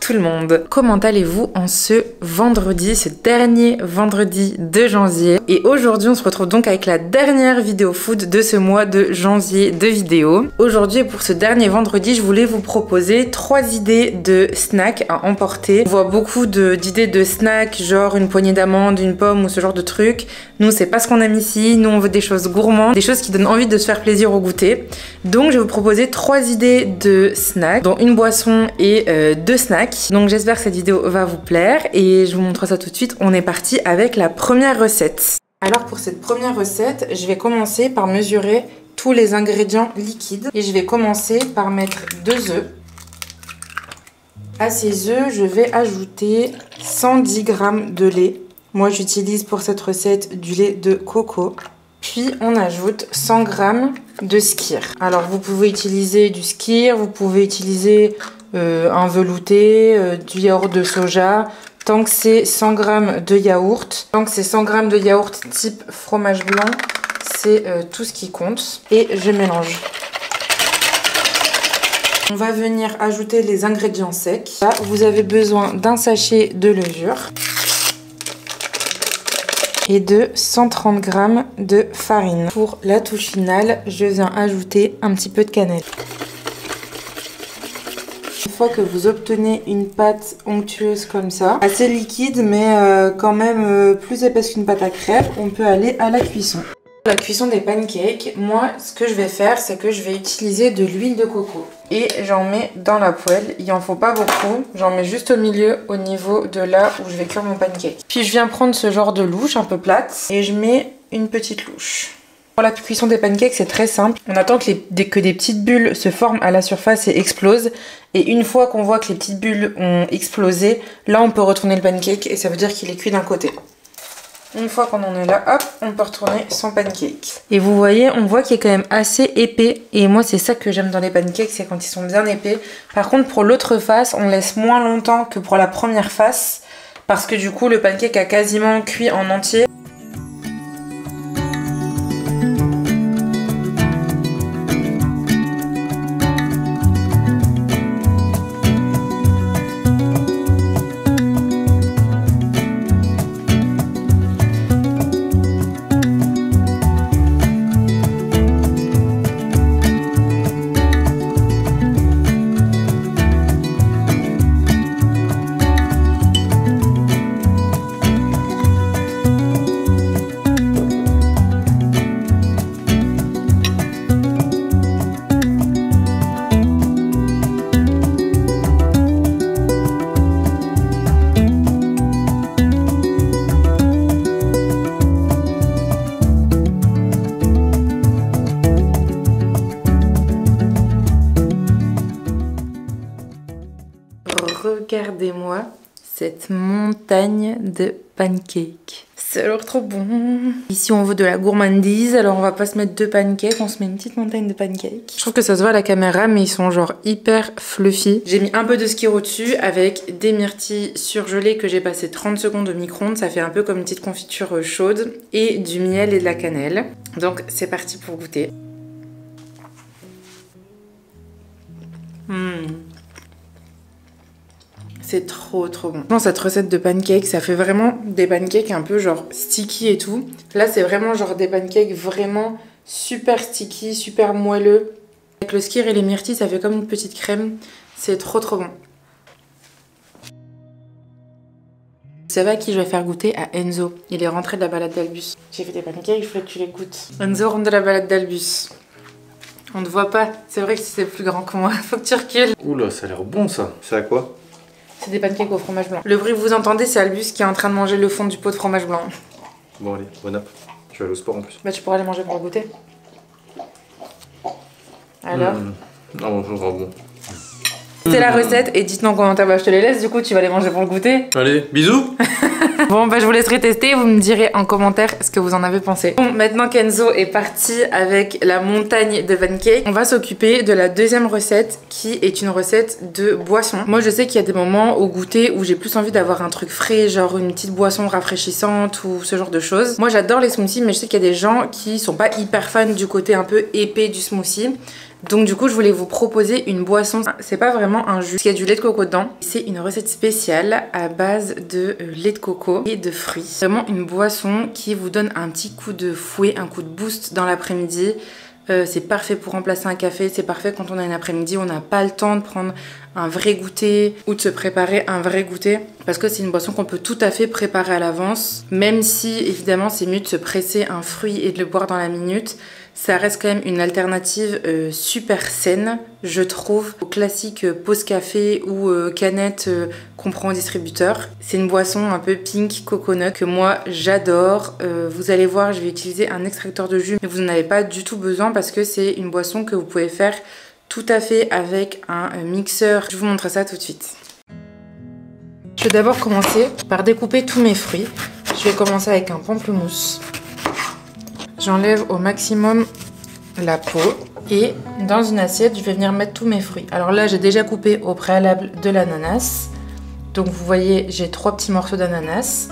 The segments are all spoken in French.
tout le monde. Comment allez-vous en ce vendredi, ce dernier vendredi de janvier? Et aujourd'hui on se retrouve donc avec la dernière vidéo food de ce mois de janvier de vidéo. Aujourd'hui pour ce dernier vendredi je voulais vous proposer 3 idées de snacks à emporter. On voit beaucoup d'idées de snacks genre une poignée d'amandes, une pomme ou ce genre de trucs. Nous c'est pas ce qu'on aime ici, nous on veut des choses gourmandes, des choses qui donnent envie de se faire plaisir au goûter. Donc je vais vous proposer 3 idées de snacks, dont une boisson et 2 snacks. Donc j'espère que cette vidéo va vous plaire et je vous montre ça tout de suite. On est parti avec la première recette. Alors pour cette première recette, je vais commencer par mesurer tous les ingrédients liquides. Et je vais commencer par mettre 2 œufs. À ces œufs, je vais ajouter 110 g de lait. Moi j'utilise pour cette recette du lait de coco. Puis on ajoute 100 g de skyr. Alors vous pouvez utiliser du skyr, vous pouvez utiliser un velouté, du yaourt de soja. Tant que c'est 100 g de yaourt, tant que c'est 100 g de yaourt type fromage blanc, c'est tout ce qui compte. Et je mélange. On va venir ajouter les ingrédients secs. Là, vous avez besoin d'un sachet de levure et de 130 g de farine. Pour la touche finale, je viens ajouter un petit peu de cannelle. Une fois que vous obtenez une pâte onctueuse comme ça, assez liquide mais quand même plus épaisse qu'une pâte à crêpes, on peut aller à la cuisson. La cuisson des pancakes, moi ce que je vais faire c'est que je vais utiliser de l'huile de coco. Et j'en mets dans la poêle, il en faut pas beaucoup, j'en mets juste au milieu, au niveau de là où je vais cuire mon pancake. Puis je viens prendre ce genre de louche un peu plate et je mets une petite louche. Pour la cuisson des pancakes c'est très simple, on attend que des petites bulles se forment à la surface et explosent. Et une fois qu'on voit que les petites bulles ont explosé, là on peut retourner le pancake et ça veut dire qu'il est cuit d'un côté. Une fois qu'on en est là, hop, on peut retourner son pancake. Et vous voyez, on voit qu'il est quand même assez épais. Et moi, c'est ça que j'aime dans les pancakes, c'est quand ils sont bien épais. Par contre, pour l'autre face, on laisse moins longtemps que pour la première face. Parce que du coup, le pancake a quasiment cuit en entier. Regardez-moi cette montagne de pancakes. Ça a l'air trop bon. Ici on veut de la gourmandise, alors on va pas se mettre 2 pancakes, on se met une petite montagne de pancakes. Je trouve que ça se voit à la caméra mais ils sont genre hyper fluffy. J'ai mis un peu de skyr au-dessus avec des myrtilles surgelées que j'ai passé 30 secondes au micro-ondes. Ça fait un peu comme une petite confiture chaude et du miel et de la cannelle. Donc c'est parti pour goûter. C'est trop bon. Cette recette de pancakes, ça fait vraiment des pancakes un peu genre sticky et tout. Là, c'est vraiment genre des pancakes vraiment super sticky, super moelleux. Avec le skyr et les myrtilles, ça fait comme une petite crème. C'est trop bon. Vous savez à qui je vais faire goûter? À Enzo. Il est rentré de la balade d'Albus. J'ai fait des pancakes, je voulais que tu les goûtes. Enzo rentre de la balade d'Albus. On ne te voit pas. C'est vrai que c'est plus grand que moi. Faut que tu recules. Oula, ça a l'air bon ça. C'est à quoi? C'est des pancakes au fromage blanc. Le bruit que vous entendez, c'est Albus qui est en train de manger le fond du pot de fromage blanc. Bon allez, bon app. Je vais aller au sport en plus. Bah tu pourras les manger pour le goûter. Alors Non, ça sera bon. C'est la recette et dites-nous en commentaire, bah je te les laisse du coup, tu vas les manger pour le goûter. Allez, bisous. Bon bah je vous laisserai tester, vous me direz en commentaire ce que vous en avez pensé. Bon, maintenant qu'Enzo est parti avec la montagne de pancakes, on va s'occuper de la deuxième recette qui est une recette de boisson. Moi je sais qu'il y a des moments au goûter où j'ai plus envie d'avoir un truc frais, genre une petite boisson rafraîchissante ou ce genre de choses. Moi j'adore les smoothies mais je sais qu'il y a des gens qui sont pas hyper fans du côté un peu épais du smoothie. Donc du coup je voulais vous proposer une boisson, c'est pas vraiment un jus, parce qu'il y a du lait de coco dedans. C'est une recette spéciale à base de lait de coco et de fruits. Vraiment une boisson qui vous donne un petit coup de fouet, un coup de boost dans l'après-midi. C'est parfait pour remplacer un café, c'est parfait quand on a un après-midi, on n'a pas le temps de prendre un vrai goûter ou de se préparer un vrai goûter, parce que c'est une boisson qu'on peut tout à fait préparer à l'avance, même si évidemment c'est mieux de se presser un fruit et de le boire dans la minute. Ça reste quand même une alternative super saine, je trouve, au classique pause café ou canette qu'on prend au distributeur. C'est une boisson un peu pink coconut que moi j'adore. Vous allez voir, je vais utiliser un extracteur de jus, mais vous n'en avez pas du tout besoin parce que c'est une boisson que vous pouvez faire tout à fait avec un mixeur. Je vous montre ça tout de suite. Je vais d'abord commencer par découper tous mes fruits. Je vais commencer avec un pamplemousse. J'enlève au maximum la peau et dans une assiette, je vais venir mettre tous mes fruits. Alors là, j'ai déjà coupé au préalable de l'ananas. Donc vous voyez, j'ai 3 petits morceaux d'ananas.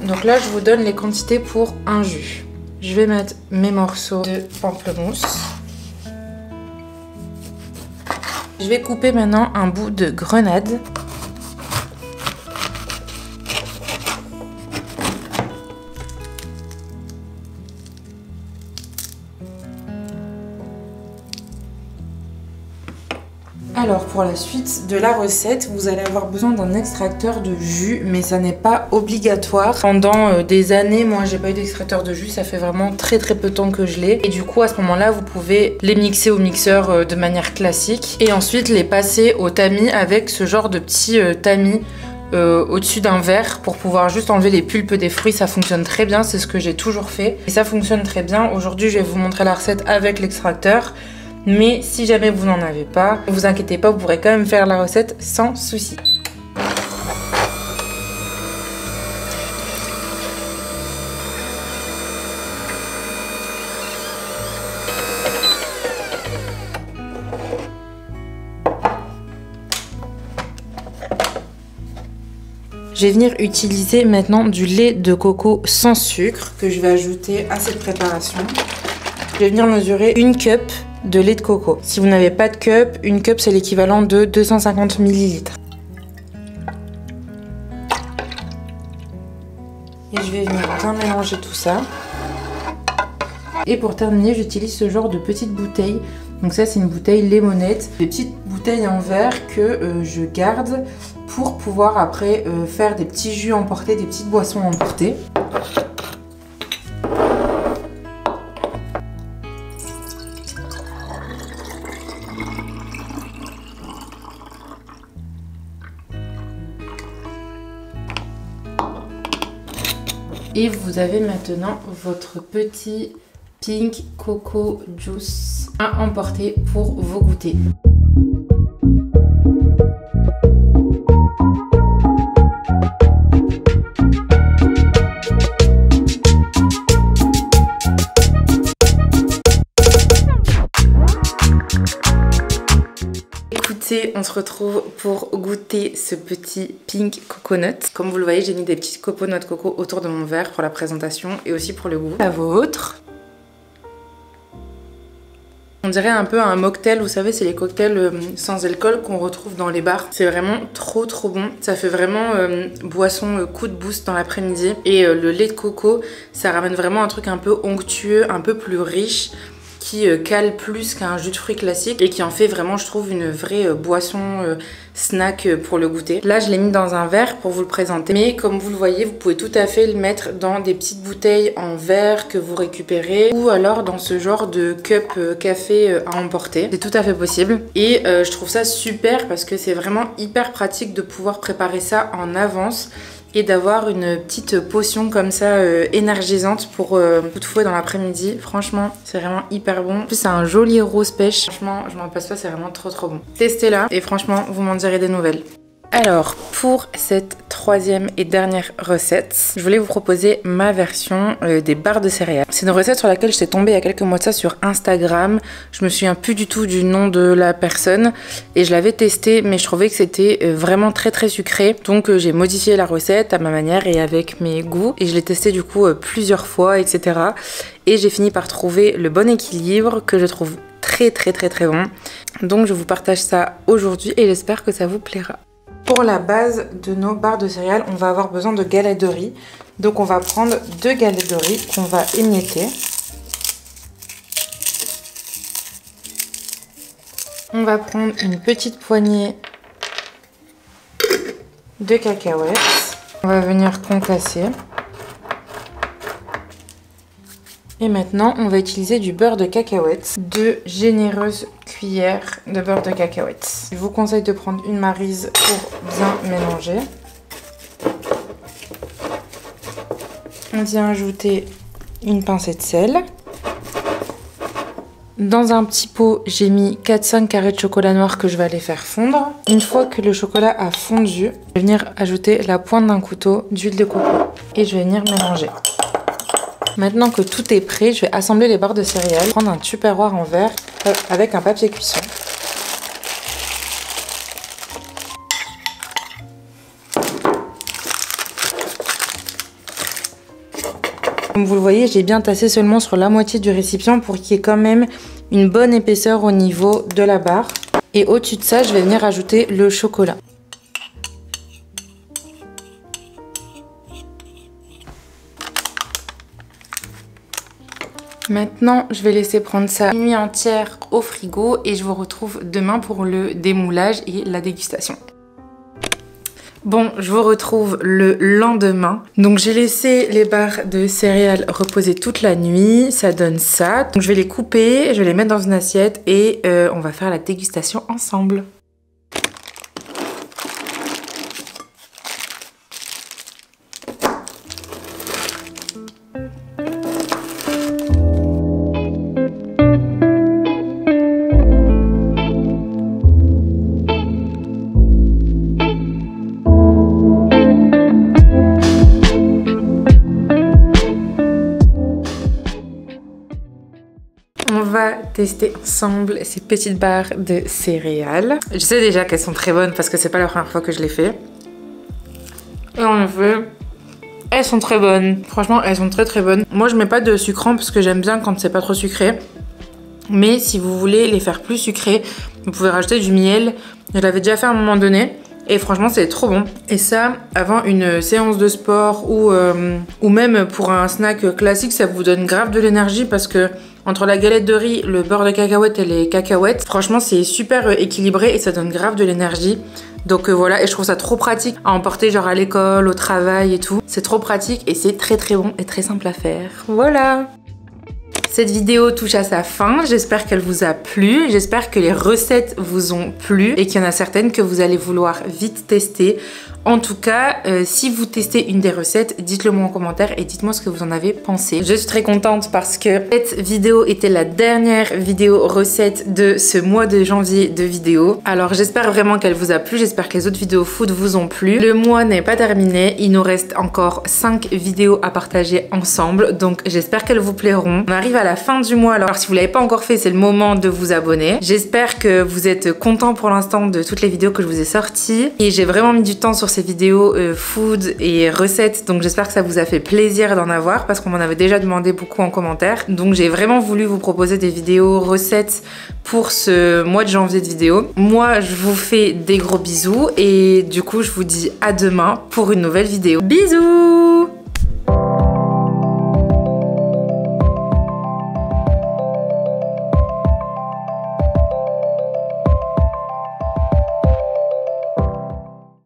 Donc là, je vous donne les quantités pour un jus. Je vais mettre mes morceaux de pamplemousse. Je vais couper maintenant un bout de grenade. Alors pour la suite de la recette, vous allez avoir besoin d'un extracteur de jus, mais ça n'est pas obligatoire. Pendant des années, moi j'ai pas eu d'extracteur de jus, ça fait vraiment très peu de temps que je l'ai. Et du coup à ce moment-là, vous pouvez les mixer au mixeur de manière classique et ensuite les passer au tamis avec ce genre de petit tamis au-dessus d'un verre pour pouvoir juste enlever les pulpes des fruits. Ça fonctionne très bien, c'est ce que j'ai toujours fait et ça fonctionne très bien. Aujourd'hui je vais vous montrer la recette avec l'extracteur. Mais si jamais vous n'en avez pas, ne vous inquiétez pas, vous pourrez quand même faire la recette sans souci. Je vais venir utiliser maintenant du lait de coco sans sucre que je vais ajouter à cette préparation. Je vais venir mesurer une cup de lait de coco. Si vous n'avez pas de cup, une cup c'est l'équivalent de 250 ml. Et je vais venir bien mélanger tout ça. Et pour terminer, j'utilise ce genre de petite bouteille. Donc ça c'est une bouteille lémonette. Des petites bouteilles en verre que je garde pour pouvoir après faire des petits jus emportés, des petites boissons emportées. Et vous avez maintenant votre petit pink coco juice à emporter pour vos goûters. On se retrouve pour goûter ce petit pink coconut. Comme vous le voyez, j'ai mis des petites copeaux de noix de coco autour de mon verre pour la présentation et aussi pour le goût. La vôtre. On dirait un peu un mocktail, vous savez, c'est les cocktails sans alcool qu'on retrouve dans les bars. C'est vraiment trop bon. Ça fait vraiment boisson coup de boost dans l'après-midi. Et le lait de coco, ça ramène vraiment un truc un peu onctueux, un peu plus riche, qui cale plus qu'un jus de fruits classique et qui en fait vraiment, je trouve, une vraie boisson snack pour le goûter. Là, je l'ai mis dans un verre pour vous le présenter, mais comme vous le voyez, vous pouvez tout à fait le mettre dans des petites bouteilles en verre que vous récupérez ou alors dans ce genre de cup café à emporter. C'est tout à fait possible et je trouve ça super parce que c'est vraiment hyper pratique de pouvoir préparer ça en avance et d'avoir une petite potion comme ça énergisante pour coup de fouet dans l'après-midi. Franchement, c'est vraiment hyper bon. En plus, c'est un joli rose pêche. Franchement, je m'en passe pas, c'est vraiment trop bon. Testez-la et franchement, vous m'en direz des nouvelles. Alors, pour cette troisième et dernière recette. Je voulais vous proposer ma version des barres de céréales. C'est une recette sur laquelle j'étais tombée il y a quelques mois de ça sur Instagram. Je me souviens plus du tout du nom de la personne et je l'avais testé, mais je trouvais que c'était vraiment très sucré. Donc j'ai modifié la recette à ma manière et avec mes goûts et je l'ai testé du coup plusieurs fois, etc. Et j'ai fini par trouver le bon équilibre que je trouve très bon. Donc je vous partage ça aujourd'hui et j'espère que ça vous plaira. Pour la base de nos barres de céréales, on va avoir besoin de galettes de riz. Donc on va prendre 2 galettes de riz qu'on va émietter. On va prendre une petite poignée de cacahuètes. On va venir concasser. Et maintenant, on va utiliser du beurre de cacahuètes. 2 généreuses cuillères de beurre de cacahuètes. Je vous conseille de prendre une maryse pour bien mélanger. On vient ajouter une pincée de sel. Dans un petit pot, j'ai mis 4-5 carrés de chocolat noir que je vais aller faire fondre. Une fois que le chocolat a fondu, je vais venir ajouter la pointe d'un couteau d'huile de coco. Et je vais venir mélanger. Maintenant que tout est prêt, je vais assembler les barres de céréales. Prendre un tupperware en verre avec un papier cuisson. Comme vous le voyez, j'ai bien tassé seulement sur la moitié du récipient pour qu'il y ait quand même une bonne épaisseur au niveau de la barre. Et au-dessus de ça, je vais venir ajouter le chocolat. Maintenant, je vais laisser prendre ça une nuit entière au frigo et je vous retrouve demain pour le démoulage et la dégustation. Bon, je vous retrouve le lendemain. Donc j'ai laissé les barres de céréales reposer toute la nuit, ça donne ça. Donc je vais les couper, je vais les mettre dans une assiette et on va faire la dégustation ensemble. On va tester ensemble ces petites barres de céréales. Je sais déjà qu'elles sont très bonnes parce que c'est pas la première fois que je les fais. Et en effet, elles sont très bonnes. Franchement, elles sont très bonnes. Moi, je mets pas de sucrant parce que j'aime bien quand c'est pas trop sucré. Mais si vous voulez les faire plus sucrés, vous pouvez rajouter du miel. Je l'avais déjà fait à un moment donné. Et franchement, c'est trop bon. Et ça, avant une séance de sport ou même pour un snack classique, ça vous donne grave de l'énergie parce que entre la galette de riz, le beurre de cacahuète et les cacahuètes, franchement, c'est super équilibré et ça donne grave de l'énergie. Donc voilà, et je trouve ça trop pratique à emporter genre à l'école, au travail et tout. C'est trop pratique et c'est très bon et très simple à faire. Voilà! Cette vidéo touche à sa fin, j'espère qu'elle vous a plu, j'espère que les recettes vous ont plu et qu'il y en a certaines que vous allez vouloir vite tester. En tout cas, si vous testez une des recettes, dites-le moi en commentaire et dites-moi ce que vous en avez pensé. Je suis très contente parce que cette vidéo était la dernière vidéo recette de ce mois de janvier de vidéos. Alors j'espère vraiment qu'elle vous a plu, j'espère que les autres vidéos food vous ont plu. Le mois n'est pas terminé, il nous reste encore 5 vidéos à partager ensemble, donc j'espère qu'elles vous plairont. On arrive à la fin du mois, alors si vous ne l'avez pas encore fait, c'est le moment de vous abonner. J'espère que vous êtes contents pour l'instant de toutes les vidéos que je vous ai sorties et j'ai vraiment mis du temps sur ces vidéos food et recettes, donc j'espère que ça vous a fait plaisir d'en avoir parce qu'on m'en avait déjà demandé beaucoup en commentaire. Donc j'ai vraiment voulu vous proposer des vidéos recettes pour ce mois de janvier de vidéos. Moi je vous fais des gros bisous et du coup je vous dis à demain pour une nouvelle vidéo. Bisous!